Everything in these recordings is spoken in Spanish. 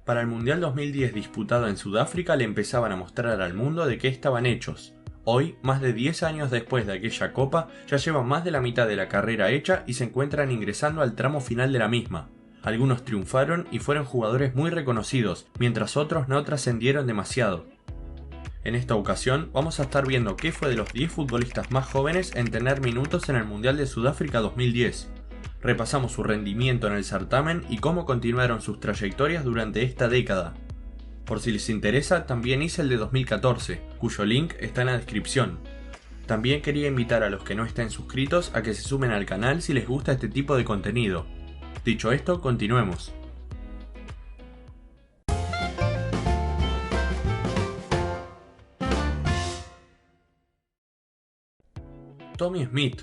Para el Mundial 2010 disputado en Sudáfrica le empezaban a mostrar al mundo de qué estaban hechos. Hoy, más de 10 años después de aquella copa, ya llevan más de la mitad de la carrera hecha y se encuentran ingresando al tramo final de la misma. Algunos triunfaron y fueron jugadores muy reconocidos, mientras otros no trascendieron demasiado. En esta ocasión vamos a estar viendo qué fue de los 10 futbolistas más jóvenes en tener minutos en el Mundial de Sudáfrica 2010. Repasamos su rendimiento en el certamen y cómo continuaron sus trayectorias durante esta década. Por si les interesa, también hice el de 2014, cuyo link está en la descripción. También quería invitar a los que no estén suscritos a que se sumen al canal si les gusta este tipo de contenido. Dicho esto, continuemos. Tommy Smith.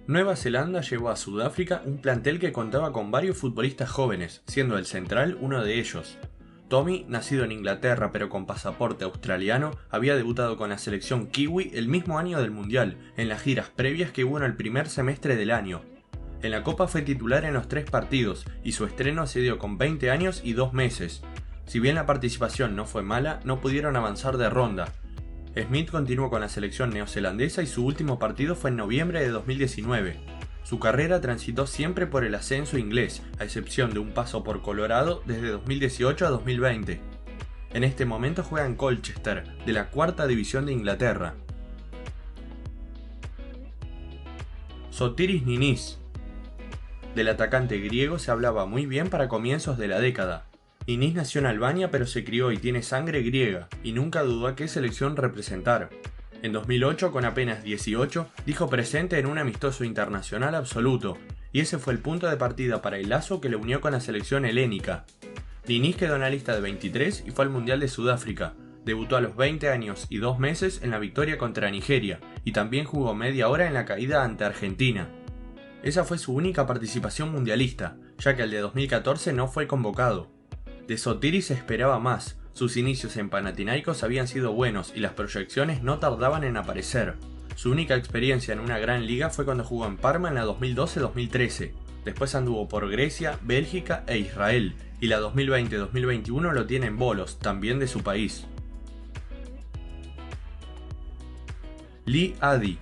Nueva Zelanda llevó a Sudáfrica un plantel que contaba con varios futbolistas jóvenes, siendo el central uno de ellos. Tommy, nacido en Inglaterra pero con pasaporte australiano, había debutado con la selección kiwi el mismo año del Mundial, en las giras previas que hubo en el primer semestre del año. En la Copa fue titular en los 3 partidos, y su estreno se dio con 20 años y 2 meses. Si bien la participación no fue mala, no pudieron avanzar de ronda. Smith continuó con la selección neozelandesa y su último partido fue en noviembre de 2019. Su carrera transitó siempre por el ascenso inglés, a excepción de un paso por Colorado desde 2018 a 2020. En este momento juega en Colchester, de la 4ª división de Inglaterra. Sotiris Ninis. Del atacante griego se hablaba muy bien para comienzos de la década. Ninis nació en Albania pero se crió y tiene sangre griega, y nunca dudó a qué selección representar. En 2008, con apenas 18, dijo presente en un amistoso internacional absoluto, y ese fue el punto de partida para el lazo que le unió con la selección helénica. Ninis quedó en la lista de 23 y fue al Mundial de Sudáfrica. Debutó a los 20 años y 2 meses en la victoria contra Nigeria, y también jugó media hora en la caída ante Argentina. Esa fue su única participación mundialista, ya que el de 2014 no fue convocado. De Sotiris se esperaba más, sus inicios en Panathinaikos habían sido buenos y las proyecciones no tardaban en aparecer. Su única experiencia en una gran liga fue cuando jugó en Parma en la 2012-2013, después anduvo por Grecia, Bélgica e Israel, y la 2020-2021 lo tiene en Volos, también de su país. Lee Addy.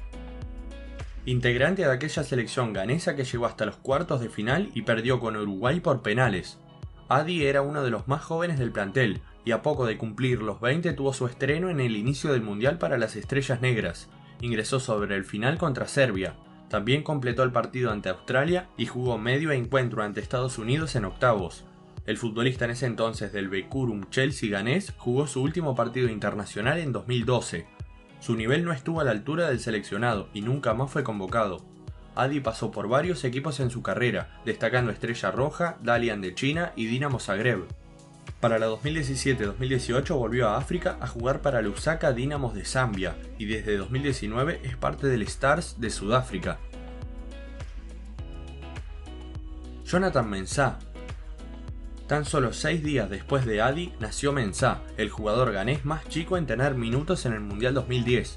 Integrante de aquella selección ganesa que llegó hasta los cuartos de final y perdió con Uruguay por penales. Addy era uno de los más jóvenes del plantel, y a poco de cumplir los 20 tuvo su estreno en el inicio del Mundial para las Estrellas Negras. Ingresó sobre el final contra Serbia. También completó el partido ante Australia y jugó medio encuentro ante Estados Unidos en octavos. El futbolista en ese entonces del Bekurum Chelsea ganés jugó su último partido internacional en 2012. Su nivel no estuvo a la altura del seleccionado y nunca más fue convocado. Addy pasó por varios equipos en su carrera, destacando Estrella Roja, Dalian de China y Dinamo Zagreb. Para la 2017-2018 volvió a África a jugar para Lusaka Dynamos de Zambia y desde 2019 es parte del Stars de Sudáfrica. Jonathan Mensah. Tan solo 6 días después de Addy nació Mensah, el jugador ganés más chico en tener minutos en el Mundial 2010.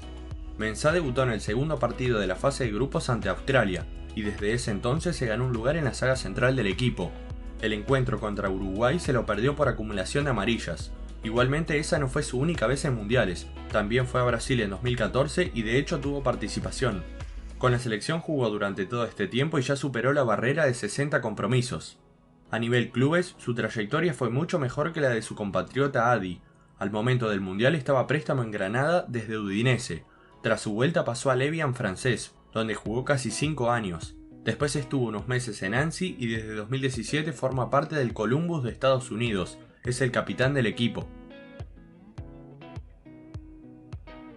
Mensah debutó en el segundo partido de la fase de grupos ante Australia, y desde ese entonces se ganó un lugar en la saga central del equipo. El encuentro contra Uruguay se lo perdió por acumulación de amarillas. Igualmente esa no fue su única vez en mundiales, también fue a Brasil en 2014 y de hecho tuvo participación. Con la selección jugó durante todo este tiempo y ya superó la barrera de 60 compromisos. A nivel clubes, su trayectoria fue mucho mejor que la de su compatriota Addy. Al momento del mundial estaba a préstamo en Granada desde Udinese. Tras su vuelta pasó al Evian francés, donde jugó casi 5 años. Después estuvo unos meses en Annecy y desde 2017 forma parte del Columbus de Estados Unidos. Es el capitán del equipo.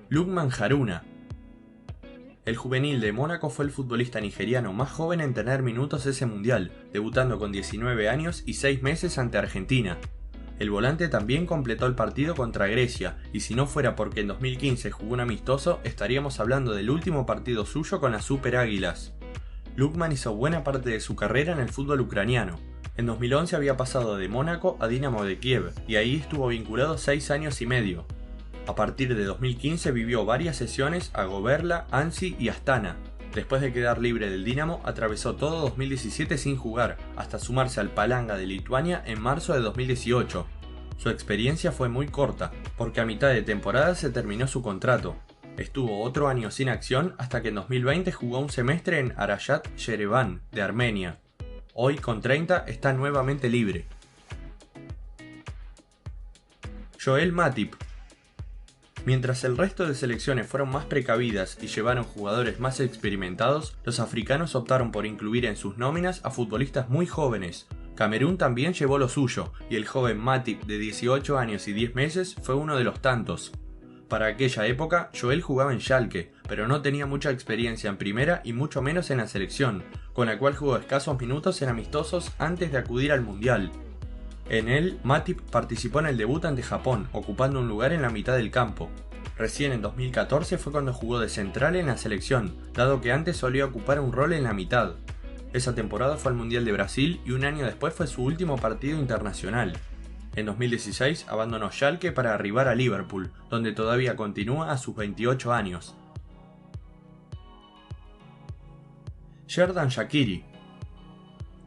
Lukman Haruna. El juvenil de Mónaco fue el futbolista nigeriano más joven en tener minutos ese mundial, debutando con 19 años y 6 meses ante Argentina. El volante también completó el partido contra Grecia, y si no fuera porque en 2015 jugó un amistoso, estaríamos hablando del último partido suyo con las Super Águilas. Lukman hizo buena parte de su carrera en el fútbol ucraniano. En 2011 había pasado de Mónaco a Dinamo de Kiev, y ahí estuvo vinculado 6 años y medio. A partir de 2015 vivió varias sesiones a Goberla, Annecy y Astana. Después de quedar libre del Dinamo, atravesó todo 2017 sin jugar, hasta sumarse al Palanga de Lituania en marzo de 2018. Su experiencia fue muy corta, porque a mitad de temporada se terminó su contrato. Estuvo otro año sin acción hasta que en 2020 jugó un semestre en Arayat Yerevan, de Armenia. Hoy, con 30, está nuevamente libre. Joel Matip. Mientras el resto de selecciones fueron más precavidas y llevaron jugadores más experimentados, los africanos optaron por incluir en sus nóminas a futbolistas muy jóvenes. Camerún también llevó lo suyo, y el joven Matip de 18 años y 10 meses fue uno de los tantos. Para aquella época, Joel jugaba en Schalke, pero no tenía mucha experiencia en primera y mucho menos en la selección, con la cual jugó escasos minutos en amistosos antes de acudir al Mundial. En él, Matip participó en el debut ante Japón, ocupando un lugar en la mitad del campo. Recién en 2014 fue cuando jugó de central en la selección, dado que antes solía ocupar un rol en la mitad. Esa temporada fue al Mundial de Brasil y un año después fue su último partido internacional. En 2016 abandonó Schalke para arribar a Liverpool, donde todavía continúa a sus 28 años. Xherdan Shaqiri.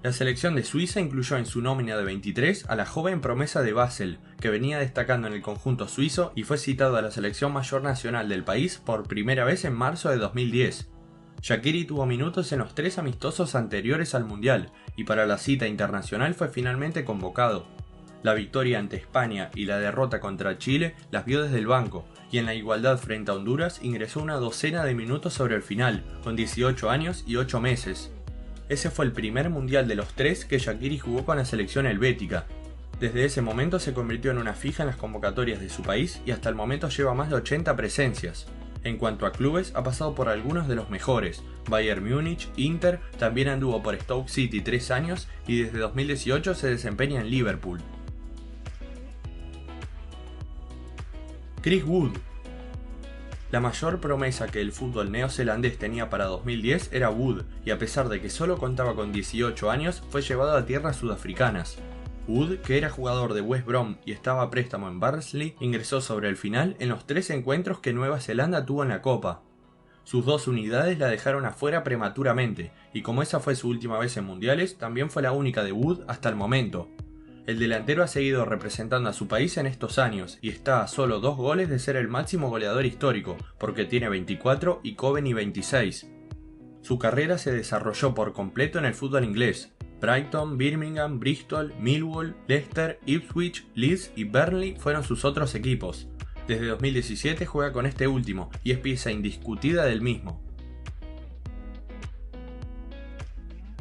La selección de Suiza incluyó en su nómina de 23 a la joven promesa de Basel, que venía destacando en el conjunto suizo y fue citado a la selección mayor nacional del país por primera vez en marzo de 2010. Shaqiri tuvo minutos en los 3 amistosos anteriores al Mundial y para la cita internacional fue finalmente convocado. La victoria ante España y la derrota contra Chile las vio desde el banco, y en la igualdad frente a Honduras ingresó una docena de minutos sobre el final, con 18 años y 8 meses. Ese fue el primer mundial de los 3 que Shaqiri jugó con la selección helvética. Desde ese momento se convirtió en una fija en las convocatorias de su país y hasta el momento lleva más de 80 presencias. En cuanto a clubes, ha pasado por algunos de los mejores: Bayern Múnich, Inter, también anduvo por Stoke City 3 años y desde 2018 se desempeña en Liverpool. Chris Wood. La mayor promesa que el fútbol neozelandés tenía para 2010 era Wood, y a pesar de que solo contaba con 18 años, fue llevado a tierras sudafricanas. Wood, que era jugador de West Brom y estaba a préstamo en Barnsley, ingresó sobre el final en los 3 encuentros que Nueva Zelanda tuvo en la Copa. Sus 2 unidades la dejaron afuera prematuramente, y como esa fue su última vez en mundiales, también fue la única de Wood hasta el momento. El delantero ha seguido representando a su país en estos años y está a solo 2 goles de ser el máximo goleador histórico, porque tiene 24 y Coveney 26. Su carrera se desarrolló por completo en el fútbol inglés. Brighton, Birmingham, Bristol, Millwall, Leicester, Ipswich, Leeds y Burnley fueron sus otros equipos. Desde 2017 juega con este último y es pieza indiscutida del mismo.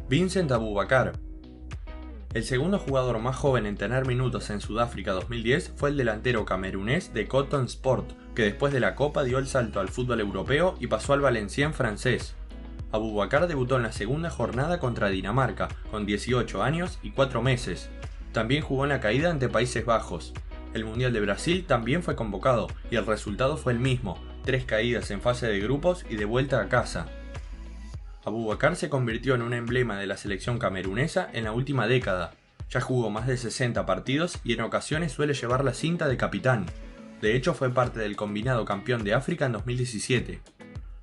Vincent Aboubakar. El segundo jugador más joven en tener minutos en Sudáfrica 2010 fue el delantero camerunés de Cotton Sport, que después de la Copa dio el salto al fútbol europeo y pasó al Valenciennes francés. Aboubakar debutó en la segunda jornada contra Dinamarca, con 18 años y 4 meses. También jugó en la caída ante Países Bajos. El Mundial de Brasil también fue convocado, y el resultado fue el mismo: 3 caídas en fase de grupos y de vuelta a casa. Aboubakar se convirtió en un emblema de la selección camerunesa en la última década. Ya jugó más de 60 partidos y en ocasiones suele llevar la cinta de capitán. De hecho, fue parte del combinado campeón de África en 2017.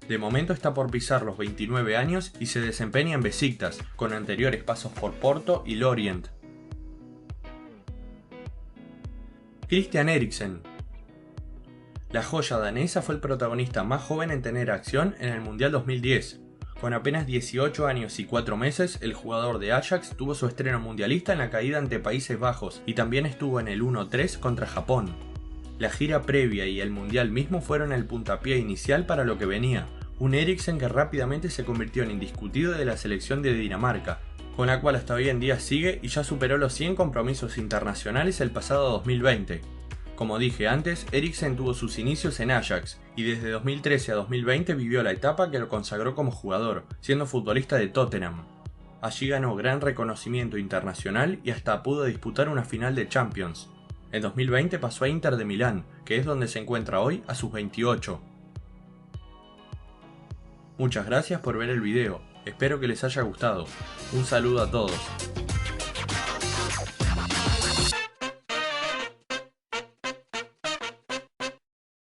De momento está por pisar los 29 años y se desempeña en Besiktas, con anteriores pasos por Porto y Lorient. Christian Eriksen. La joya danesa fue el protagonista más joven en tener acción en el Mundial 2010. Con apenas 18 años y 4 meses, el jugador de Ajax tuvo su estreno mundialista en la caída ante Países Bajos y también estuvo en el 1-3 contra Japón. La gira previa y el Mundial mismo fueron el puntapié inicial para lo que venía: un Eriksen que rápidamente se convirtió en indiscutido de la selección de Dinamarca, con la cual hasta hoy en día sigue y ya superó los 100 compromisos internacionales el pasado 2020. Como dije antes, Eriksen tuvo sus inicios en Ajax, y desde 2013 a 2020 vivió la etapa que lo consagró como jugador, siendo futbolista de Tottenham. Allí ganó gran reconocimiento internacional y hasta pudo disputar una final de Champions. En 2020 pasó a Inter de Milán, que es donde se encuentra hoy a sus 28. Muchas gracias por ver el video, espero que les haya gustado. Un saludo a todos.